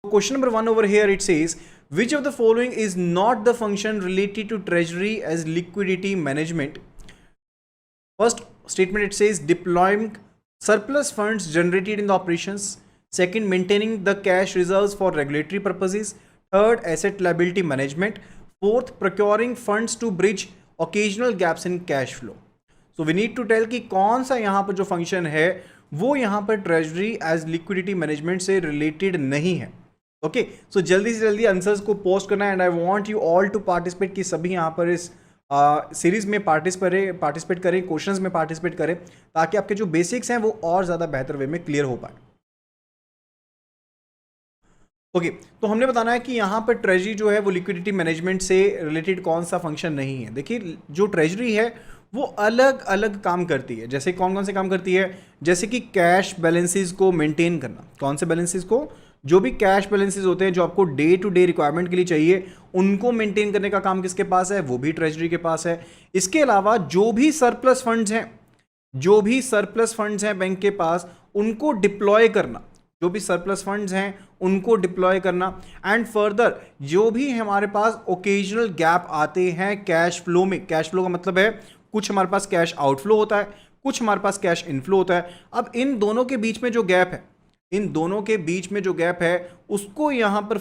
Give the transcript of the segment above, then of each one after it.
Question number 1 over here, it says, which of the following is not the function related to treasury as liquidity management? First statement, it says deploying surplus funds generated in the operations. Second, maintaining the cash reserves for regulatory purposes. Third, asset liability management. Fourth, procuring funds to bridge occasional gaps in cash flow. So we need to tell कि कौन सा यहाँ पर जो function है वो यहाँ पर ट्रेजरी एज लिक्विडिटी मैनेजमेंट से रिलेटेड नहीं है. ओके, सो जल्दी से जल्दी आंसर्स को पोस्ट करना है and I want you all to participate कि सभी यहाँ पर इस सीरीज में पार्टिसिपेट करें, क्वेश्चंस में पार्टिसिपेट करें ताकि आपके जो बेसिक्स हैं वो और ज़्यादा बेहतर वे में क्लियर हो पाए. ओके, तो हमने बताना है कि यहाँ पर ट्रेजरी जो है वो लिक्विडिटी मैनेजमेंट से रिलेटेड कौन सा फंक्शन नहीं है. देखिए, जो ट्रेजरी है वो अलग अलग काम करती है. जैसे कौन कौन से काम करती है, जैसे कि कैश बैलेंसेस को मेंटेन करना. कौन से बैलेंसेस को? जो भी कैश बैलेंसेस होते हैं जो आपको डे टू डे रिक्वायरमेंट के लिए चाहिए, उनको मेंटेन करने का काम किसके पास है? वो भी ट्रेजरी के पास है. इसके अलावा जो भी सरप्लस फंड्स हैं बैंक के पास, उनको डिप्लॉय करना. जो भी सरप्लस फंड्स हैं उनको डिप्लॉय करना. एंड फर्दर जो भी हमारे पास ओकेजनल गैप आते हैं कैश फ्लो में. कैश फ्लो का मतलब है कुछ हमारे पास कैश आउटफ्लो होता है, कुछ हमारे पास कैश इनफ्लो होता है. अब इन दोनों के बीच में जो गैप है, उसको यहाँ पर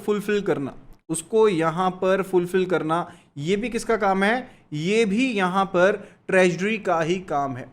फुलफिल करना, ये भी किसका काम है? ये भी यहाँ पर ट्रेजरी का ही काम है.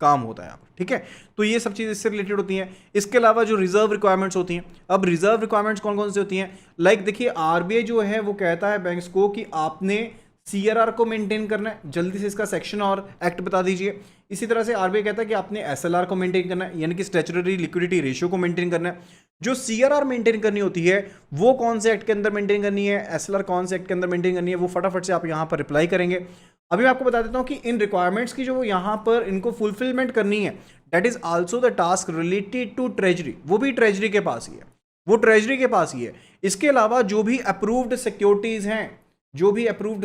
होता है यहाँ पर. ठीक है, तो ये सब चीज़ इससे रिलेटेड होती हैं. इसके अलावा जो रिजर्व रिक्वायरमेंट्स होती हैं, अब रिजर्व रिक्वायरमेंट्स कौन कौन सी होती हैं? लाइक देखिए, आरबीआई जो है वो कहता है बैंक्स को कि आपने सीआरआर को मेंटेन करना है. जल्दी से इसका सेक्शन और एक्ट बता दीजिए. इसी तरह से आरबीआई कहता है कि आपने एसएलआर को मेंटेन करना है, यानी कि स्टैट्यूटरी लिक्विडिटी रेशियो को मेंटेन करना है. जो सीआरआर मेंटेन करनी होती है वो कौन से एक्ट के अंदर मेंटेन करनी है, एसएलआर कौन से एक्ट के अंदर मेंटेन करनी है, वो फटाफट से आप यहाँ पर रिप्लाई करेंगे. अभी मैं आपको बता देता हूँ कि इन रिक्वायरमेंट्स की जो यहाँ पर इनको फुलफिलमेंट करनी है, that is also the task related to treasury. वो भी ट्रेजरी के पास ही है. इसके अलावा जो भी अप्रूव्ड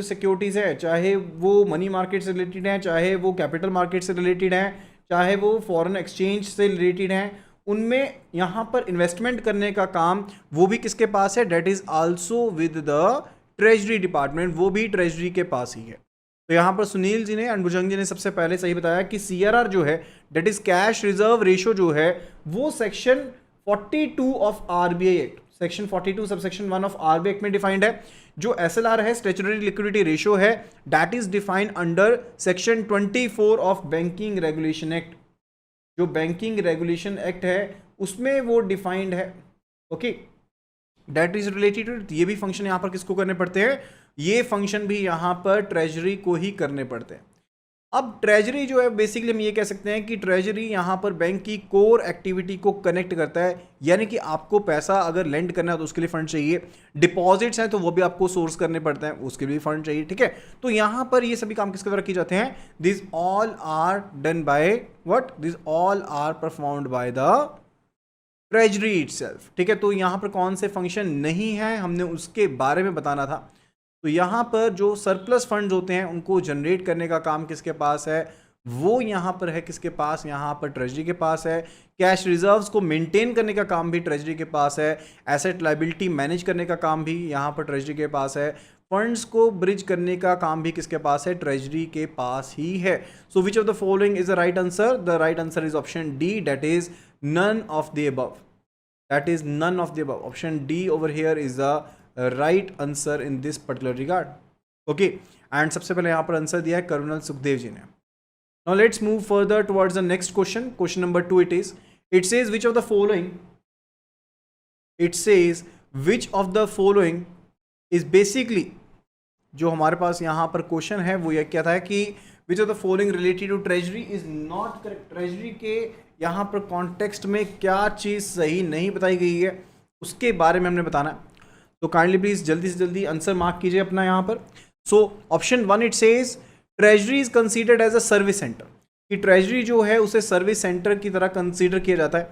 सिक्योरिटीज हैं, चाहे वो मनी मार्केट से रिलेटेड हैं, चाहे वो कैपिटल मार्केट से रिलेटेड हैं, चाहे वो फॉरेन एक्सचेंज से रिलेटेड हैं, उनमें यहाँ पर इन्वेस्टमेंट करने का काम वो भी किसके पास है? That is also with the treasury department. वो भी ट्रेजरी के पास ही है. तो यहाँ पर सुनील जी ने एंड भुजंग जी ने सबसे पहले सही बताया कि सीआरआर जो है, that is cash reserve ratio जो है, वो section 42 of RBI act, section 42 sub section 1 of RBI act में डिफाइंड है. जो एसएलआर है, स्टैट्यूटरी लिक्विडिटी रेशियो है, that is defined under section 24 of banking regulation act. जो बैंकिंग रेगुलेशन एक्ट है उसमें वो डिफाइंड है. Okay, that is related to. ये भी फंक्शन यहाँ पर किसको करने पड़ते हैं? ये फंक्शन भी यहाँ पर ट्रेजरी को ही करने पड़ते हैं. अब ट्रेजरी जो है, बेसिकली हम ये कह सकते हैं कि ट्रेजरी यहाँ पर बैंक की कोर एक्टिविटी को कनेक्ट करता है. यानी कि आपको पैसा अगर लेंड करना है तो उसके लिए फंड चाहिए, डिपॉजिट्स हैं तो वो भी आपको सोर्स करने पड़ते हैं, उसके लिए फंड चाहिए. ठीक है, तो यहाँ पर ये सभी काम किसके द्वारा किए जाते हैं? This all are done by what? This all are performed by the treasury itself. ठीक है, तो यहाँ पर कौन से फंक्शन नहीं है हमने उसके बारे में बताना था. तो यहाँ पर जो सरप्लस फंड्स होते हैं उनको जनरेट करने का काम किसके पास है? वो यहाँ पर है किसके पास? यहाँ पर ट्रेजरी के पास है. कैश रिजर्व्स को मेंटेन करने का काम भी ट्रेजरी के पास है. एसेट लायबिलिटी मैनेज करने का काम भी यहाँ पर ट्रेजरी के पास है. फंड्स को ब्रिज करने का काम भी किसके पास है? ट्रेजरी के पास ही है. So which of the following is the right answer? The right answer is option D, that is none of the above. Option D over here is the right answer in this particular regard. Okay, and सबसे पहले यहाँ पर answer दिया है colonel Sukhdev ji ने. Now let's move further towards the next question. Question number 2 it says which of the following is basically, जो हमारे पास यहाँ पर क्वेश्चन है वो यह कहता है कि which of the following related to treasury is not correct. Treasury के यहाँ पर कॉन्टेक्स्ट में क्या चीज़ सही नहीं बताई गई है उसके बारे में हमने बताना है. तो काइंडली प्लीज जल्दी से जल्दी आंसर मार्क कीजिए अपना यहाँ पर. So option 1 it says treasury is considered as a service centre. कि ट्रेजरी जो है उसे सर्विस सेंटर की तरह कंसीडर किया जाता है.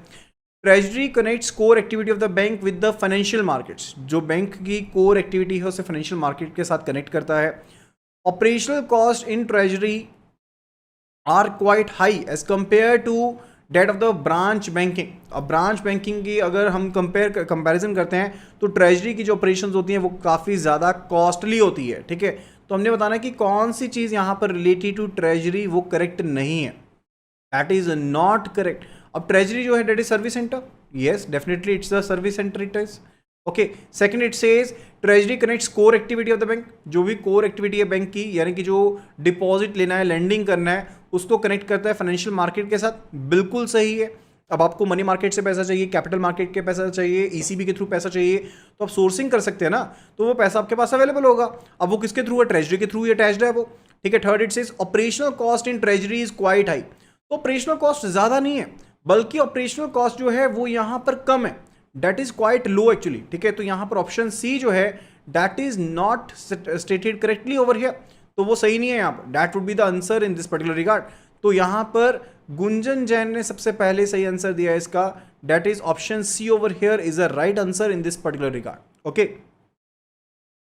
Treasury connects core activity of the bank with the financial markets. जो बैंक की कोर एक्टिविटी है उसे फाइनेंशियल मार्केट के साथ कनेक्ट करता है. Operational cost in treasury are quite high as compare to that of the branch banking. अब branch banking की अगर हम कंपैरिजन करते हैं तो ट्रेजरी की जो ऑपरेशंस होती हैं वो काफ़ी ज़्यादा कॉस्टली होती है, ठीक है। तो हमने बताना कि कौन सी चीज़ यहाँ पर रिलेटेड टू ट्रेजरी वो करेक्ट नहीं है, दैट इज नॉट करेक्ट। अब ट्रेजरी जो है that is service centre, yes definitely it's the service centre it is okay. Second it says treasury connects core activity of the bank, जो भी core activity है bank की, यानी कि जो डिपॉजिट लेना है, लेंडिंग करना है, उसको कनेक्ट करता है फाइनेंशियल मार्केट के साथ, बिल्कुल सही है। अब आपको मनी मार्केट से पैसा चाहिए, कैपिटल मार्केट के पैसा चाहिए, ईसीबी के थ्रू पैसा चाहिए, तो आप सोर्सिंग कर सकते हैं ना, तो वो पैसा आपके पास अवेलेबल होगा। अब वो किसके थ्रू है, ट्रेजरी के थ्रू अटैच्ड है वो, ठीक है। Third it says operational cost in treasury is quite high, तो ऑपरेशनल कॉस्ट ज्यादा नहीं है, बल्कि ऑपरेशनल कॉस्ट जो है वो यहां पर कम है, that is quite low actually, ठीक है। तो यहां पर ऑप्शन सी जो है that is not stated correctly over here, तो वो सही नहीं है यहाँ पर, that would be the answer in this particular regard. तो यहां पर गुंजन जैन ने सबसे पहले सही आंसर दिया इसका, that is option C over here is a right answer in this particular regard, okay.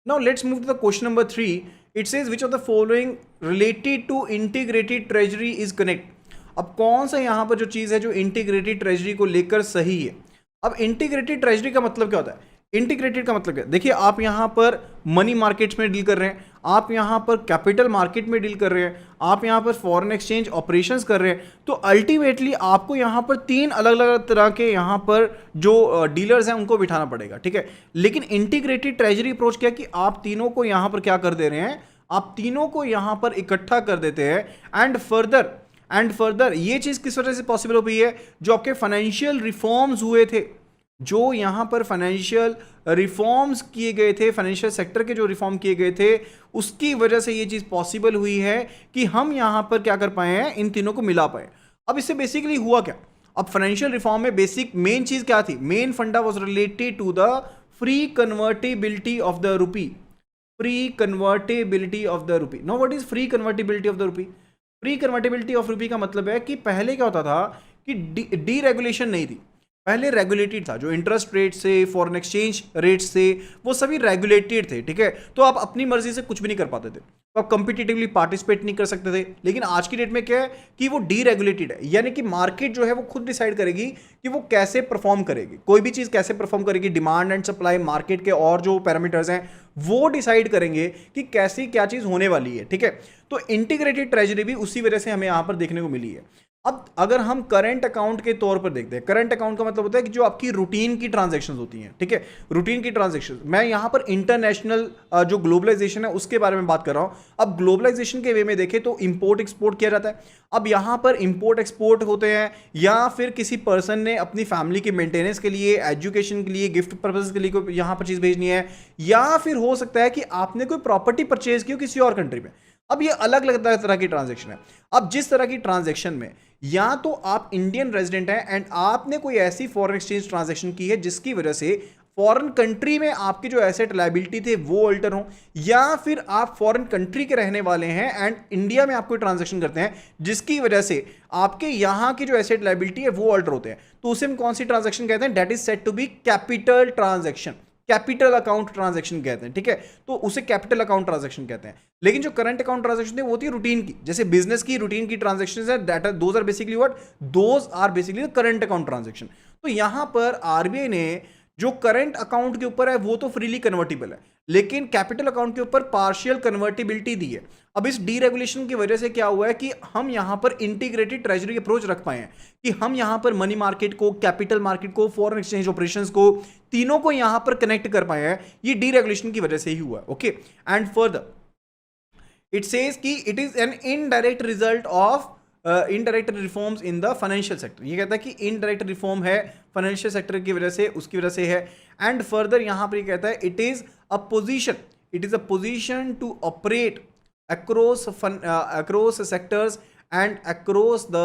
Now let's move to the question number 3। It says which of the following related to integrated treasury is connect. अब कौन सा यहां पर जो चीज है जो integrated treasury को लेकर सही है। अब इंटीग्रेटेड ट्रेजरी का मतलब क्या होता है, इंटीग्रेटेड का मतलब क्या, देखिए आप यहां पर मनी मार्केट्स में डील कर रहे हैं, आप यहां पर कैपिटल मार्केट में डील कर रहे हैं, आप यहां पर फॉरेन एक्सचेंज ऑपरेशंस कर रहे हैं, तो अल्टीमेटली आपको यहां पर 3 अलग अलग तरह के यहां पर जो डीलर्स हैं उनको बिठाना पड़ेगा, ठीक है। लेकिन इंटीग्रेटेड ट्रेजरी अप्रोच क्या कि आप तीनों को यहां पर क्या कर दे रहे हैं, आप तीनों को यहां पर इकट्ठा कर देते हैं। एंड फर्दर ये चीज किस वजह से पॉसिबल हो गई है, जो आपके फाइनेंशियल रिफॉर्म्स हुए थे, जो यहां पर फाइनेंशियल रिफॉर्म्स किए गए थे, फाइनेंशियल सेक्टर के जो रिफॉर्म किए गए थे, उसकी वजह से ये चीज पॉसिबल हुई है कि हम यहां पर क्या कर पाए हैं, इन तीनों को मिला पाए। अब इससे बेसिकली हुआ क्या, अब फाइनेंशियल रिफॉर्म में बेसिक मेन चीज क्या थी, main funda was related to the free convertibility of the rupee, free convertibility of the rupee. No what is free convertibility of the rupee, free convertibility of rupee का मतलब है कि पहले क्या होता था कि डी रेगुलेशन नहीं थी, पहले रेगुलेटेड था, जो इंटरेस्ट रेट से, फॉरेन एक्सचेंज रेट से, वो सभी रेगुलेटेड थे, ठीक है। तो आप अपनी मर्जी से कुछ भी नहीं कर पाते थे, तो आप कंपिटिटिवली पार्टिसिपेट नहीं कर सकते थे। लेकिन आज की डेट में क्या है कि वो डीरेगुलेटेड है, यानी कि मार्केट जो है वो खुद डिसाइड करेगी कि वो कैसे परफॉर्म करेगी, कोई भी चीज कैसे परफॉर्म करेगी, डिमांड एंड सप्लाई, मार्केट के और जो पैरामीटर्स हैं वो डिसाइड करेंगे कि कैसी क्या चीज होने वाली है, ठीक है। तो इंटीग्रेटेड ट्रेजरी भी उसी वजह से हमें यहां पर देखने को मिली है। अब अगर हम करंट अकाउंट के तौर पर देखते हैं, करंट अकाउंट का मतलब होता है कि जो आपकी रूटीन की ट्रांजैक्शंस होती हैं, ठीक है, रूटीन की ट्रांजैक्शंस। मैं यहां पर इंटरनेशनल जो ग्लोबलाइजेशन है उसके बारे में बात कर रहा हूं। अब ग्लोबलाइजेशन के वे में देखें तो इंपोर्ट एक्सपोर्ट किया जाता है। अब यहां पर इंपोर्ट एक्सपोर्ट होते हैं, या फिर किसी पर्सन ने अपनी फैमिली के मेंटेनेंस के लिए, एजुकेशन के लिए, गिफ्ट पर्पज के लिए कोई यहां पर चीज भेजनी है, या फिर हो सकता है कि आपने कोई प्रॉपर्टी परचेज की हो किसी और कंट्री में। अब ये अलग अलग तरह की ट्रांजैक्शन है। अब जिस तरह की ट्रांजैक्शन में या तो आप इंडियन रेजिडेंट हैं एंड आपने कोई ऐसी फॉरेन एक्सचेंज ट्रांजैक्शन की है जिसकी वजह से फॉरेन कंट्री में आपके जो एसेट लायबिलिटी थे वो अल्टर हो, या फिर आप फॉरेन कंट्री के रहने वाले हैं एंड इंडिया में आप कोई ट्रांजैक्शन करते हैं जिसकी वजह से आपके यहां की जो एसेट लायबिलिटी है वो अल्टर होते हैं, तो उसे हम कौन सी ट्रांजैक्शन कहते हैं, that is said to be capital transaction, capital account transaction कहते हैं, ठीक है। तो उसे कैपिटल अकाउंट ट्रांजैक्शन कहते हैं। लेकिन जो करंट अकाउंट ट्रांजैक्शन है वो होती है रूटीन की, जैसे बिजनेस की रूटीन की ट्रांजैक्शंस है, that are those are basically what, those are basically current account transaction. तो यहां पर आरबीआई ने जो करंट अकाउंट के ऊपर है वो तो फ्रीली कन्वर्टिबल है, लेकिन कैपिटल अकाउंट के ऊपर पार्शियल कन्वर्टिबिलिटी दी है। अब इस डीरेगुलेशन की वजह से क्या हुआ है कि हम यहां पर इंटीग्रेटेड ट्रेजरी अप्रोच रख पाए हैं, कि हम यहां पर मनी मार्केट को, कैपिटल मार्केट को, फॉरेन एक्सचेंज ऑपरेशंस को, तीनों को यहां पर कनेक्ट कर पाए हैं। ये डीरेगुलेशन की वजह से ही हुआ है, okay. And further it says कि it is an indirect result of indirect reforms in the financial sector. ये कहता है कि इनडायरेक्ट रिफॉर्म है फाइनेंशियल सेक्टर की वजह से, उसकी वजह से है। एंड फर्दर यहां पर ये कहता है it is a position to operate across sectors and across the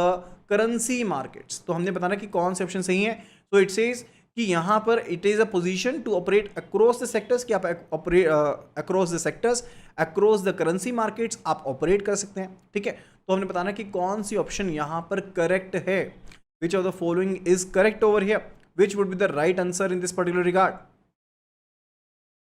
currency markets. तो हमने बताना कि कौन से ऑप्शन सही है। तो इट सेज कि यहां पर it is a position to operate across the sectors, कि आप across the sectors, across the currency markets आप ऑपरेट कर सकते हैं, ठीक है। तो हमने बताना कि कौन सी ऑप्शन यहां पर करेक्ट है, विच of the following is correct over here, which would be the right answer in this particular regard.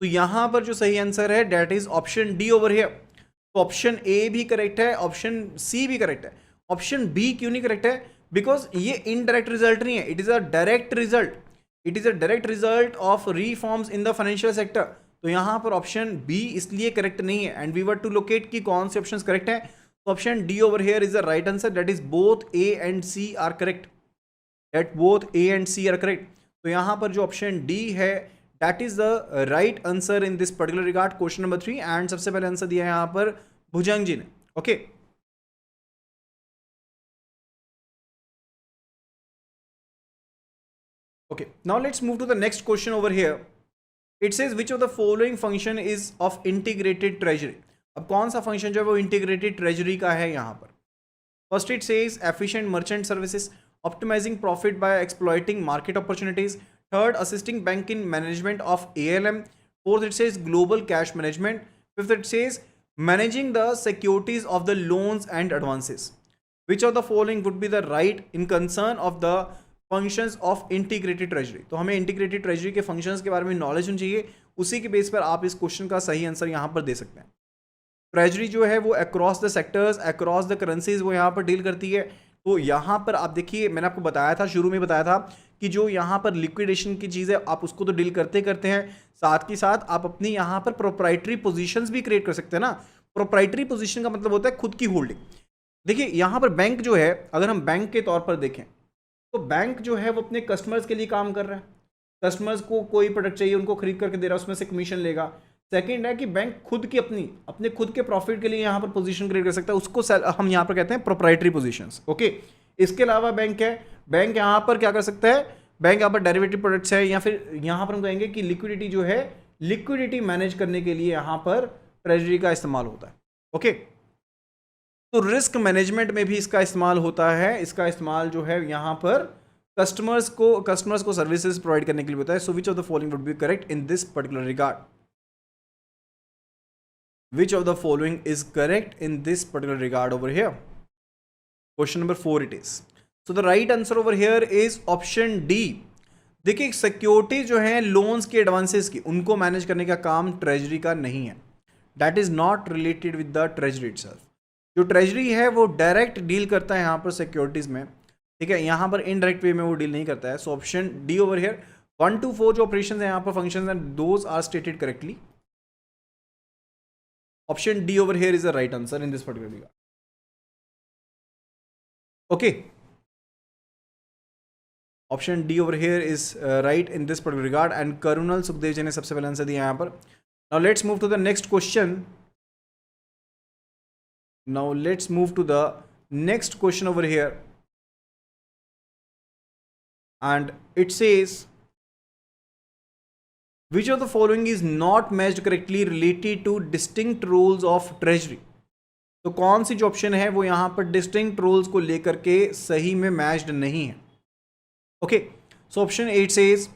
तो यहां पर जो सही आंसर है that is option D over here. तो ऑप्शन ए भी करेक्ट है, ऑप्शन सी भी करेक्ट है। ऑप्शन बी क्यों नहीं करेक्ट है, बिकॉज ये इनडायरेक्ट रिजल्ट नहीं है, it is a direct result, it is a direct result of reforms in the financial sector. तो यहाँ पर ऑप्शन बी इसलिए करेक्ट नहीं है। And we were to locate कि कौन से ऑप्शन करेक्ट है, तो option D over here is the right answer, that is both A and C are correct, that both A and C are correct. तो यहाँ पर जो ऑप्शन डी है that is the right answer in this particular regard, question number 3। And सबसे पहले answer दिया है यहाँ पर भुजंग जी ने। Okay okay, now let's move to the next question over here. It says which of the following function is of integrated treasury। अब कौन सा फंक्शन जो है वो इंटीग्रेटेड ट्रेजरी का है यहाँ पर। First it says efficient merchant services, optimising profit by exploiting market opportunities, third assisting bank in management of ALM, fourth it says global cash management, fifth it says managing the securities of the loans and advances. Which of the following would be the right in concern of the functions of integrated treasury. तो हमें integrated treasury के functions के बारे में knowledge होनी चाहिए, उसी के बेस पर आप इस क्वेश्चन का सही आंसर यहाँ पर दे सकते हैं। ट्रेजरी जो है वो across the sectors, across the currencies वो यहाँ पर डील करती है। तो यहाँ पर आप देखिए, मैंने आपको बताया था, शुरू में बताया था कि जो यहाँ पर लिक्विडेशन की चीज़ है आप उसको तो डील करते करते हैं, साथ ही साथ आप अपनी यहाँ पर प्रोप्राइटरी पोजीशंस भी क्रिएट कर सकते हैं ना। प्रोप्राइटरी पोजीशन का मतलब होता है खुद की होल्डिंग। देखिए यहाँ पर बैंक जो है, अगर हम बैंक के तौर पर देखें तो बैंक जो है वो अपने कस्टमर्स के लिए काम कर रहा है। कस्टमर्स को कोई प्रोडक्ट चाहिए, उनको खरीद करके दे रहा है, उसमें से कमीशन लेगा। सेकंड है कि बैंक खुद की अपने खुद के प्रॉफिट के लिए यहाँ पर पोजीशन क्रिएट कर सकता है, उसको हम यहाँ पर कहते हैं प्रोप्राइटरी पोजीशंस। ओके, इसके अलावा बैंक है, बैंक यहाँ पर क्या कर सकता है, बैंक यहाँ पर डेरिवेटिव प्रोडक्ट्स है, या फिर यहाँ पर हम कहेंगे कि लिक्विडिटी जो है, लिक्विडिटी मैनेज करने के लिए यहाँ पर ट्रेजरी का इस्तेमाल होता है। ओके, तो रिस्क मैनेजमेंट में भी इसका इस्तेमाल होता है। इसका इस्तेमाल जो है यहाँ पर कस्टमर्स को सर्विसेज प्रोवाइड करने के लिए होता है। So which of the following would be correct in this particular regard, which of the following is correct in this particular regard over here. Question number 4 it is. So the right answer over here is option D. देखिए security जो है loans के advances की, उनको manage करने का काम treasury का नहीं है, that is not related with the treasury itself. जो ट्रेजरी है वो डायरेक्ट डील करता है यहाँ पर सिक्योरिटीज में, ठीक है, यहाँ पर इनडायरेक्ट वे में वो डील नहीं करता है। So option D over here, 1 to 4 जो ऑपरेशन है यहाँ पर फंक्शन है, those are stated correctly. Option D over here is the right answer in this particular regard. Okay, option D over here is right in this particular regard. And Karunal Sukhdev ji ने सबसे पहले answer दिया यहाँ पर। Now let's move to the next question. Now let's move to the next question over here, and it says which of the following is not matched correctly related to distinct roles of treasury। तो कौन सी जो option है वो यहाँ पर distinct roles को लेकर के सही में मैच्ड नहीं है। Okay, so option 8 says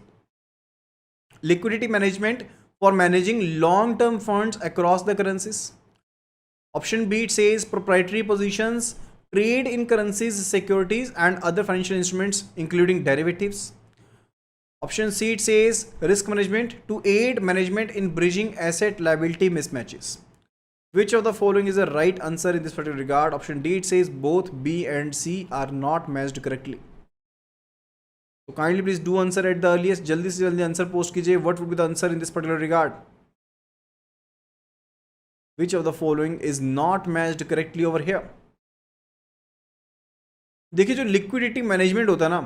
liquidity management for managing long term funds across the currencies। Option B it says proprietary positions, trade in currencies, securities and other financial instruments including derivatives। Option C it says risk management to aid management in bridging asset liability mismatches। Which of the following is the right answer in this particular regard? Option D it says both B and C are not matched correctly। So kindly please do answer at the earliest, जल्दी से जल्दी answer post कीजिए। What would be the answer in this particular regard? Which of the following is not matched correctly over here? देखिए जो liquidity management होता है ना,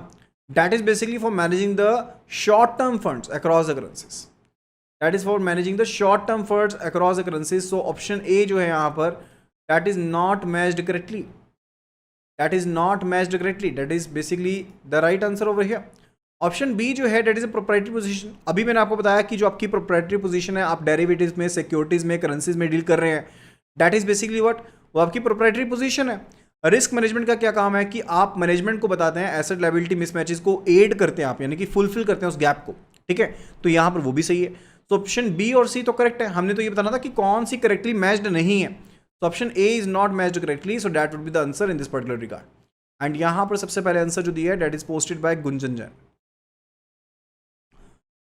that is basically for managing the short term funds across the currencies, that is for managing the short term funds across the currencies. So option A जो है यहाँ पर, that is not matched correctly, that is not matched correctly, that is basically the right answer over here. Option B जो है that is a proprietary position. अभी मैंने आपको बताया कि जो आपकी प्रोप्राइटरी पोजीशन है, आप डेरिवेटिव्स में, सिक्योरिटीज में, करेंसीज में डील कर रहे हैं, दैट इज बेसिकली व्हाट, वो आपकी प्रोप्राइटरी पोजीशन है। रिस्क मैनेजमेंट का क्या काम है कि आप मैनेजमेंट को बताते हैं, एसेट लायबिलिटी मिसमैचेस को एड करते हैं आप, यानी कि फुलफिल करते हैं उस गैप को, ठीक है। तो यहाँ पर वो भी सही है। तो ऑप्शन बी और सी तो करेक्ट है। हमने तो ये बताना था कि कौन सी करेक्टली मैच्ड नहीं है। तो option A is not matched correctly, so that would be the answer in this particular regard. And यहाँ पर सबसे पहले आंसर जो दिया है that is posted bye Gunjan Jain.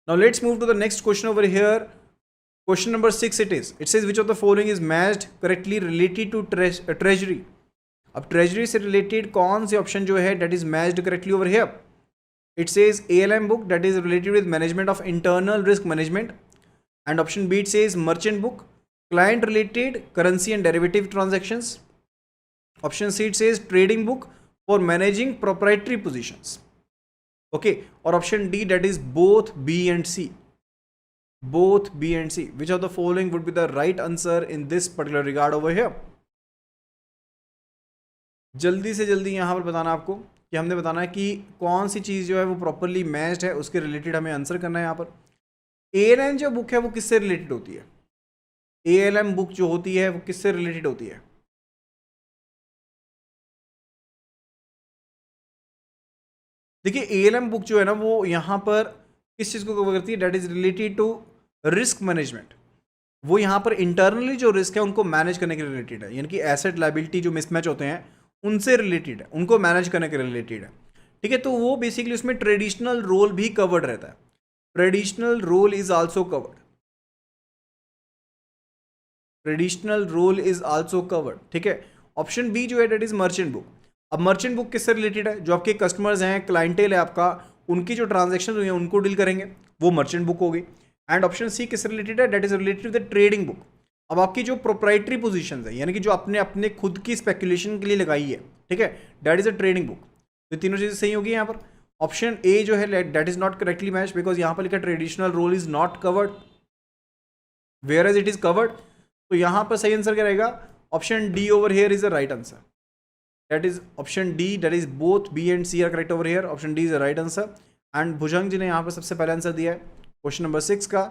Now let's move to the next question over here. Question number 6 it is. It says which of the following is matched correctly related to treasury? अब treasury से related कौन से option जो है that is matched correctly over here? It says ALM book that is related with management of internal risk management, and option B it says merchant book, client related currency and derivative transactions. Option C it says trading book for managing proprietary positions. Okay, or option D that is both B and C. Both B and C. Which of the following would be the right answer in this particular regard over here? जल्दी से जल्दी यहाँ पर बताना आपको कि हमने बताना है कि कौन सी चीज़ जो है वो प्रॉपरली मैच्ड है, उसके रिलेटेड हमें आंसर करना है। यहाँ पर ALM जो बुक है वो किससे रिलेटेड होती है? ALM बुक जो होती है वो किससे रिलेटेड होती है? देखिए ALM बुक जो है ना वो यहाँ पर किस चीज़ को कवर करती है? That is related to risk management. वो यहाँ पर इंटरनली जो रिस्क है उनको मैनेज करने के रिलेटेड है, यानी कि एसेट लायबिलिटी जो मिसमैच होते हैं उनसे रिलेटेड है, उनको मैनेज करने के रिलेटेड है। ठीक है, तो वो बेसिकली उसमें ट्रेडिशनल रोल भी कवर्ड रहता है। Traditional role is also covered, traditional role is also covered. ठीक है, ऑप्शन बी जो है डेट इज मर्चेंट बुक। अब मर्चेंट बुक किससे रिलेटेड है? जो आपके कस्टमर्स हैं, क्लाइंटेल है आपका, उनकी जो ट्रांजेक्शन हुई है उनको डील करेंगे, वो मर्चेंट बुक होगी। एंड ऑप्शन सी किससे रिलेटेड है? That is related with trading book. अब आपकी जो प्रोप्राइटरी पोजीशन है, यानी कि जो आपने अपने खुद की स्पेकुलेशन के लिए लगाई है, ठीक है, that is a trading book. तो तीनों चीज़ें सही होगी यहाँ पर। ऑप्शन ए जो है that is not correctly match, because यहाँ पर लिखा traditional role is not covered, whereas it is covered. तो यहाँ पर सही आंसर क्या रहेगा? Option D over here is the right answer. That is option D, that is both B and C are correct over here. Option D is the right answer. And Bhujang ji ने यहाँ पर सबसे पहले आंसर दिया है question number 6 का।